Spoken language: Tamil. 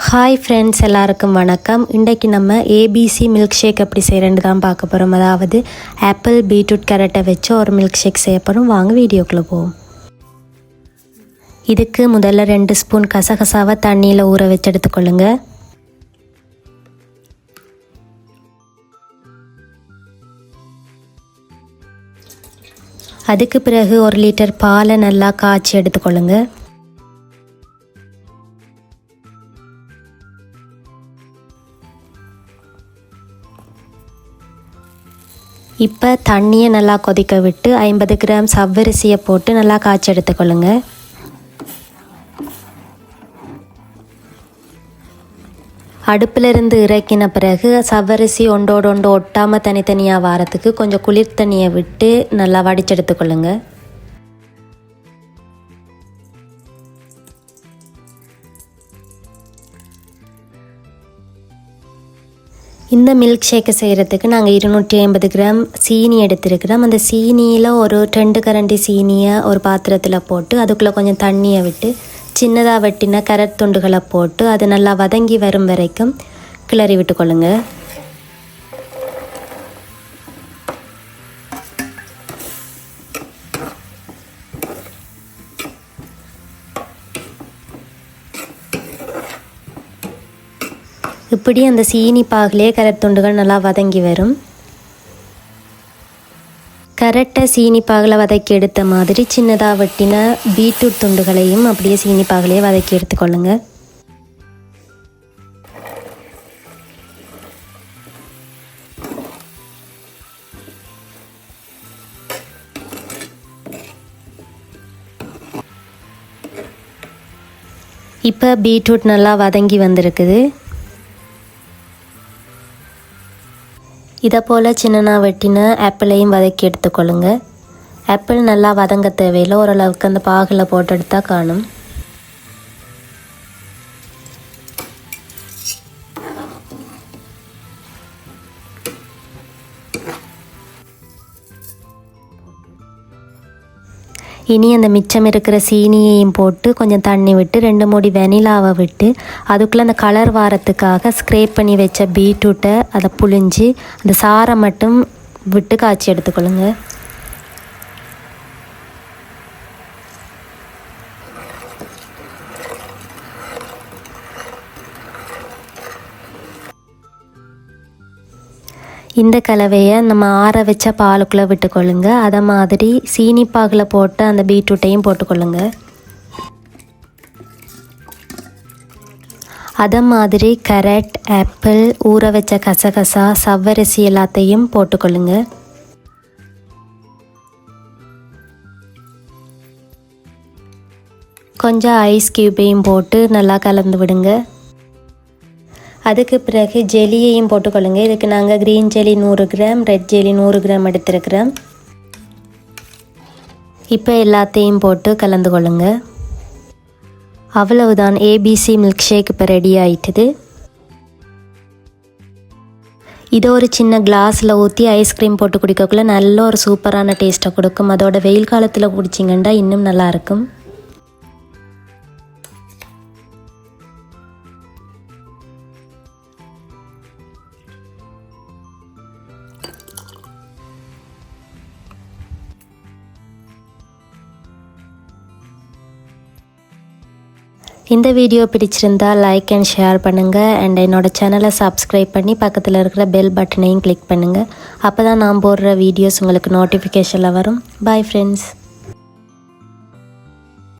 ஹாய் ஃப்ரெண்ட்ஸ், எல்லாருக்கும் வணக்கம். இன்றைக்கு நம்ம ஏபிசி மில்க் ஷேக் எப்படி செய்கிறேன்னு தான் பார்க்க போகிறோம். அதாவது ஆப்பிள், பீட்ரூட், கேரட்டை வச்சு ஒரு மில்க் ஷேக் செய்ய போகிறோம். வாங்க வீடியோக்குள்ளே போவோம். இதுக்கு முதல்ல 2 ஸ்பூன் கசகசாவை தண்ணியில் ஊற வச்சு எடுத்துக்கொள்ளுங்க. அதுக்கு பிறகு 1 லிட்டர் பாலை நல்லா காய்ச்சி எடுத்துக்கொள்ளுங்க. இப்போ தண்ணியை நல்லா கொதிக்க விட்டு 50 கிராம் சவ்வரிசியை போட்டு நல்லா காய்ச்சி எடுத்துக்கொள்ளுங்க. அடுப்பில் இருந்து இறக்கின பிறகு சவ்வரிசி ஒன்றோடு ஒன்று ஒட்டாமல் தனித்தனியாக வாரத்துக்கு கொஞ்சம் குளிர் தண்ணியை விட்டு நல்லா வடிச்செடுத்துக்கொள்ளுங்க. இந்த மில்க் ஷேக்கை செய்கிறதுக்கு நாங்கள் 250 கிராம் சீனி எடுத்துருக்கிறோம். அந்த சீனியில் ஒரு 2 கரண்டி சீனியை ஒரு பாத்திரத்தில் போட்டு அதுக்குள்ளே கொஞ்சம் தண்ணியை விட்டு சின்னதாக வெட்டின கேரட் துண்டுகளை போட்டு அது நல்லா வதங்கி வரும் வரைக்கும் கிளறி விட்டுக்கொள்ளுங்க. இப்படி அந்த சீனி பாகிலே கேரட் துண்டுகள் நல்லா வதங்கி வரும். கேரட்டை சீனி பாகில் வதக்கி எடுத்த மாதிரி சின்னதாக வெட்டின பீட்ரூட் துண்டுகளையும் அப்படியே சீனி பாகிலே வதக்கி எடுத்துக்கொள்ளுங்க. இப்போ பீட்ரூட் நல்லா வதங்கி வந்திருக்குது. இதை போல் சின்னனா வெட்டின ஆப்பிளையும் வதக்கி எடுத்துக்கொள்ளுங்க. ஆப்பிள் நல்லா வதங்க தேவையில்லை, ஓரளவுக்கு அந்த பாகில் போட்டு எடுத்தால் காணும். இனி அந்த மிச்சம் இருக்கிற சீனியையும் போட்டு கொஞ்சம் தண்ணி விட்டு 2 மூடி வெனிலாவை விட்டு அதுக்குள்ளே அந்த கலர் வாரத்துக்காக ஸ்க்ரேப் பண்ணி வச்ச பீட்ரூட்டை அதை புழிஞ்சு அந்த சாறை மட்டும் விட்டு காய்ச்சி எடுத்துக்கொள்ளுங்க. இந்த கலவையை நம்ம ஆற வச்ச பாலுக்குள்ளே விட்டுக்கொள்ளுங்க. அதை மாதிரி சீனி பாகில் போட்டு அந்த பீட்ரூட்டையும் போட்டுக்கொள்ளுங்க. அதை மாதிரி கேரட், ஆப்பிள், ஊற வச்ச கசகசா, சவ்வரிசி எல்லாத்தையும் போட்டுக்கொள்ளுங்க. கொஞ்சம் ஐஸ் க்யூபையும் போட்டு நல்லா கலந்து விடுங்க. அதுக்கு பிறகு ஜெல்லியையும் போட்டுக்கொள்ளுங்க. இதுக்கு நாங்கள் green jelly 100 gram, red jelly 100 gram எடுத்துருக்கிறோம். இப்போ எல்லாத்தையும் போட்டு கலந்து கொள்ளுங்க. அவ்வளவுதான், ஏபிசி மில்க் ஷேக் இப்போ ரெடி ஆயிட்டுது. இதை ஒரு சின்ன கிளாஸில் ஊற்றி ஐஸ்கிரீம் போட்டு குடிக்கக்குள்ள நல்ல ஒரு சூப்பரான டேஸ்ட்டை கொடுக்கும். அதோட வெயில் காலத்தில் குடிச்சிங்கன்னா இன்னும் நல்லாயிருக்கும். இந்த வீடியோ பிடிச்சிருந்தா லைக் அண்ட் ஷேர் பண்ணுங்கள். அண்ட் என்னோட சேனலை சப்ஸ்கிரைப் பண்ணி பக்கத்தில் இருக்கிற பெல் பட்டனையும் கிளிக் பண்ணுங்கள். அப்போ தான் நான் போடுற வீடியோஸ் உங்களுக்கு நோட்டிஃபிகேஷனில் வரும். Bye friends.